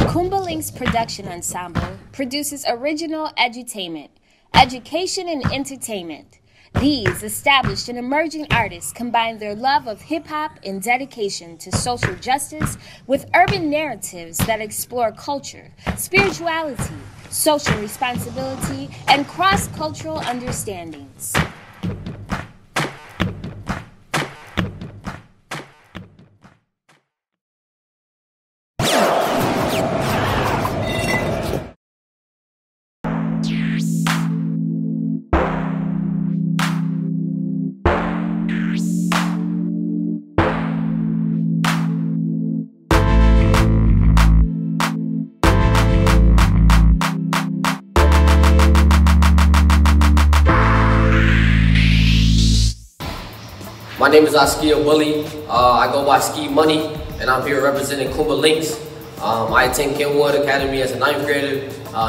Kuumba Lynx Production Ensemble produces original edutainment, education, and entertainment. These established and emerging artists combine their love of hip-hop and dedication to social justice with urban narratives that explore culture, spirituality, social responsibility, and cross-cultural understandings. My name is Askia Bullie. I go by Ski Money, and I'm here representing Kuumba Lynx. I attend Kenwood Academy as a 9th grader.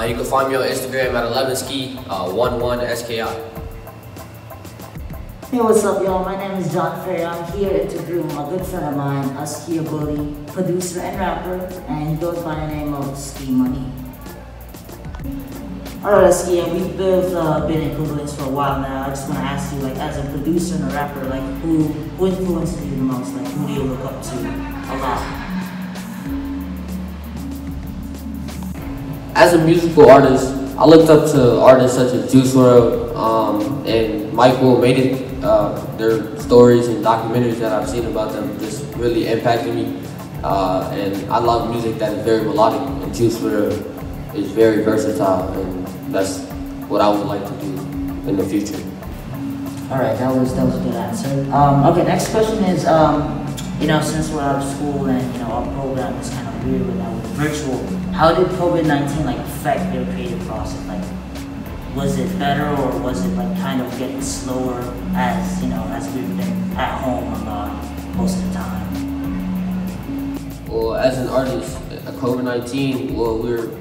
You can find me on Instagram at 11ski11SKI. Hey, what's up, y'all? My name is John Ferry. I'm here interviewing a good friend of mine, Askia Bullie, producer and rapper, and he goes by the name of Ski Money. Alright, Askia, we've both been in Kuumba Lynx for a while now. I just want to ask you, like, as a producer and a rapper, like, who influences you the most? Like, who do you look up to a lot? As a musical artist, I looked up to artists such as Juice WRLD and Michael Made It. Their stories and documentaries that I've seen about them just really impacted me. And I love music that is very melodic, and Juice WRLD is very versatile, and that's what I would like to do in the future. All right, that was a good answer. Okay, next question is, since we're out of school and our program is kind of weird with that, with virtual, how did COVID-19 affect your creative process? Like, was it better, or was it kind of getting slower as as we've been at home a lot most of the time? Well, as an artist, COVID-19,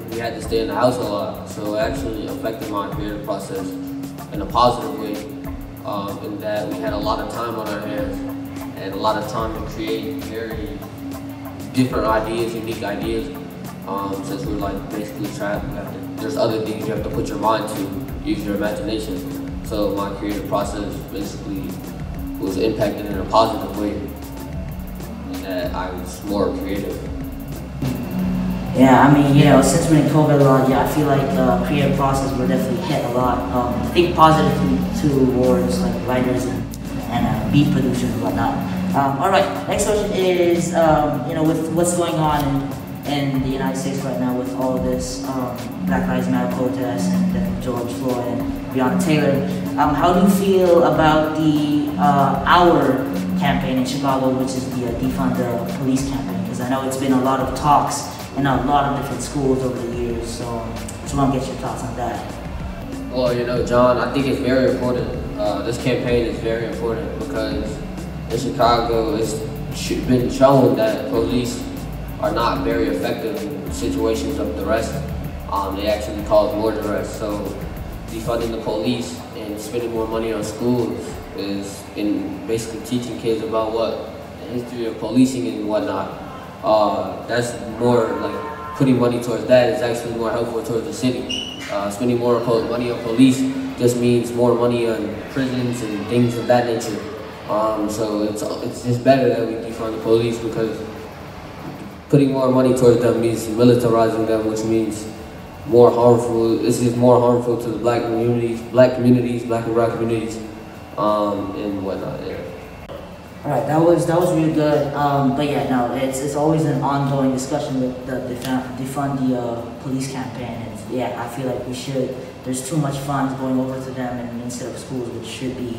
we had to stay in the house a lot, so it actually affected my creative process in a positive way, in that we had a lot of time on our hands and a lot of time to create very different ideas, unique ideas. Since we're basically trapped, there's other things you have to put your mind to, use your imagination. So my creative process basically was impacted in a positive way, in that I was more creative. Yeah, I mean, since we're in COVID a lot, I feel like creative process will definitely hit a lot. I think positively towards writers and beat producers and whatnot. All right, next question is, with what's going on in the United States right now with all of this Black Lives Matter protests and death of George Floyd and Breonna Taylor, how do you feel about the Our campaign in Chicago, which is the Defund the Police campaign? Because I know it's been a lot of talks in a lot of different schools over the years, so just want to get your thoughts on that. Well, John, I think it's very important. This campaign is very important because in Chicago, it's been shown that police are not very effective in situations of duress. They actually cause more duress. So defunding the police and spending more money on schools is in basically teaching kids about what the history of policing and whatnot. That's more putting money towards that is actually more helpful towards the city. Spending more money on police just means more money on prisons and things of that nature. So it's just better that we defund the police, because putting more money towards them means militarizing them, which means more harmful. This is more harmful to the black and brown communities, and whatnot. Yeah. All right, that was really good. But yeah, no, it's always an ongoing discussion with the defund the police campaign. And I feel like we should. There's too much funds going over to them and instead of schools, which should be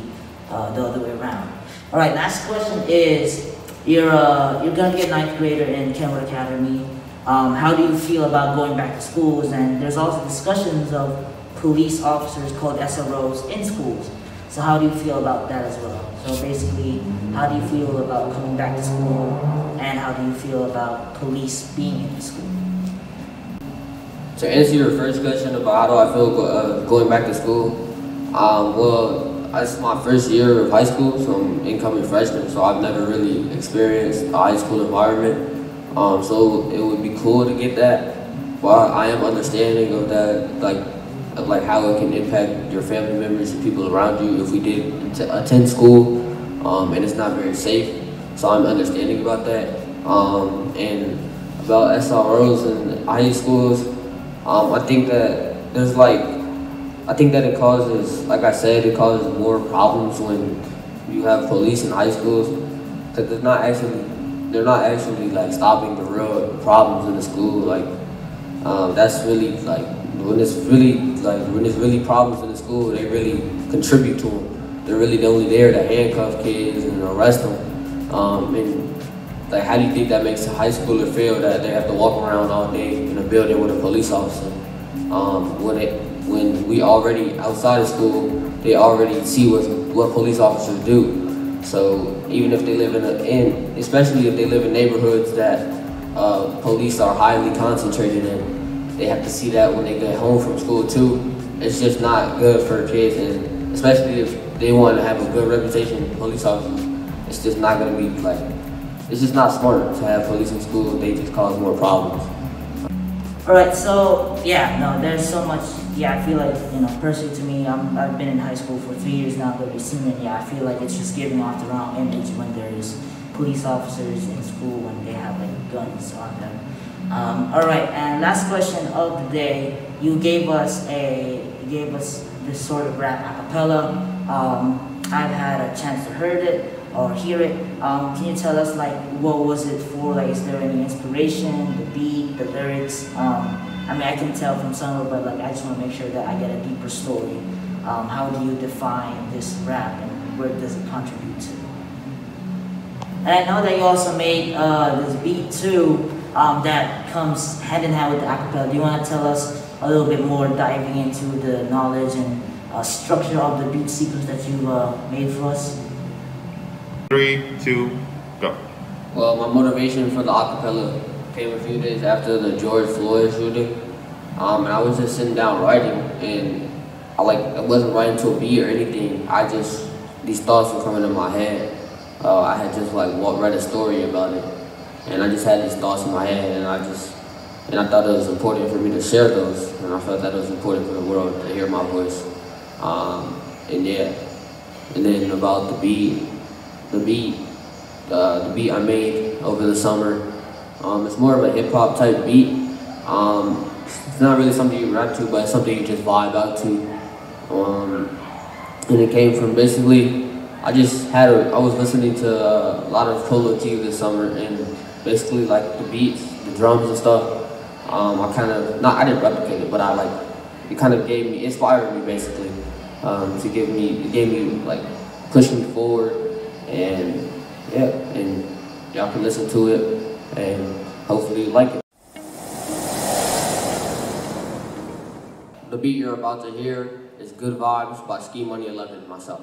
the other way around. All right, last question is, you're gonna be a 9th grader in Kenwood Academy. How do you feel about going back to schools? And there's also discussions of police officers called SROs in schools. So how do you feel about that as well? So basically, how do you feel about coming back to school, and how do you feel about police being in the school? To answer your first question about how do I feel going back to school, well, it's my first year of high school, so I'm incoming freshman, so I've never really experienced a high school environment. So it would be cool to get that, Well, I am understanding of that, like how it can impact your family members and people around you if we did attend school, and it's not very safe. So I'm understanding about that. And about SROs in high schools, I think that it causes, like I said, it causes more problems when you have police in high schools, because they're not actually like stopping the real problems in the school. Like that's really like when it's really problems in the school, they really contribute to them. They're really only there to handcuff kids and arrest them. And like, how do you think that makes a high schooler feel that they have to walk around all day in a building with a police officer? When we already outside of school, they already see what police officers do. So even if they live especially if they live in neighborhoods that police are highly concentrated in, they have to see that when they get home from school too. It's just not good for kids, and especially if they want to have a good reputation with police officers, it's just not gonna be like, it's just not smart to have police in school. They just cause more problems. All right, so yeah, no, there's so much. Yeah, I feel like, personally to me, I've been in high school for 3 years now, but senior. Yeah, I feel like it's just giving off the wrong image when there's police officers in school when they have like guns on them. All right, and last question of the day. You gave us this sort of rap a cappella. I've had a chance to hear it. Can you tell us like what was it for? Like, is there any inspiration, the beat, the lyrics? I mean, I can tell from some of it, but like I just want to make sure that I get a deeper story. How do you define this rap, and where does it contribute to? And I know that you also made this beat too, that comes hand in hand with the acapella. Do you want to tell us a little bit more, diving into the knowledge and structure of the beat sequence that you made for us? 3, 2, go. Well, my motivation for the acapella came a few days after the George Floyd shooting, and I was just sitting down writing, and I wasn't writing to a beat or anything. These thoughts were coming in my head. I had just read a story about it, and I just had these thoughts in my head, and I thought it was important for me to share those, and I felt that it was important for the world to hear my voice. And then about the beat I made over the summer. It's more of a hip hop type beat. It's not really something you rap to, but it's something you just vibe out to. And it came from basically, I was listening to a lot of Polo T this summer, and basically like the beats, the drums and stuff. I didn't replicate it, but it kind of inspired me basically. It gave me like, push me forward, and yeah, and y'all can listen to it, and hopefully you like it. The beat you're about to hear is Good Vibes by Ski Money 11 and myself.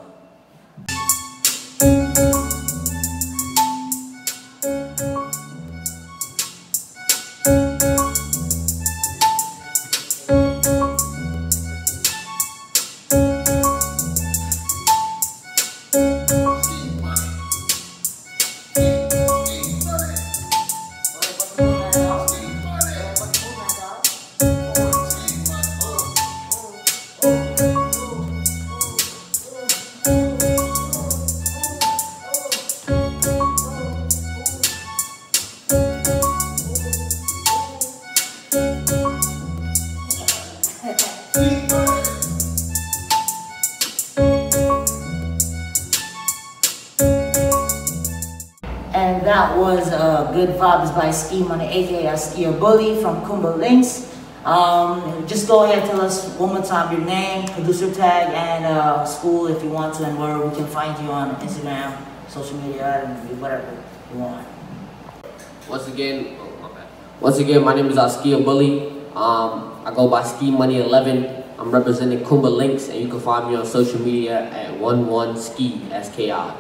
And that was Good Vibes by Ski Money, aka Askia Bullie from Kuumba Lynx. Just go ahead and tell us one more time your name, producer tag, and school if you want to, and where we can find you on Instagram, social media, and whatever you want. Once again, my name is Askia Bullie. I go by Ski Money 11. I'm representing Kuumba Lynx, and you can find me on social media at 11ski SKI.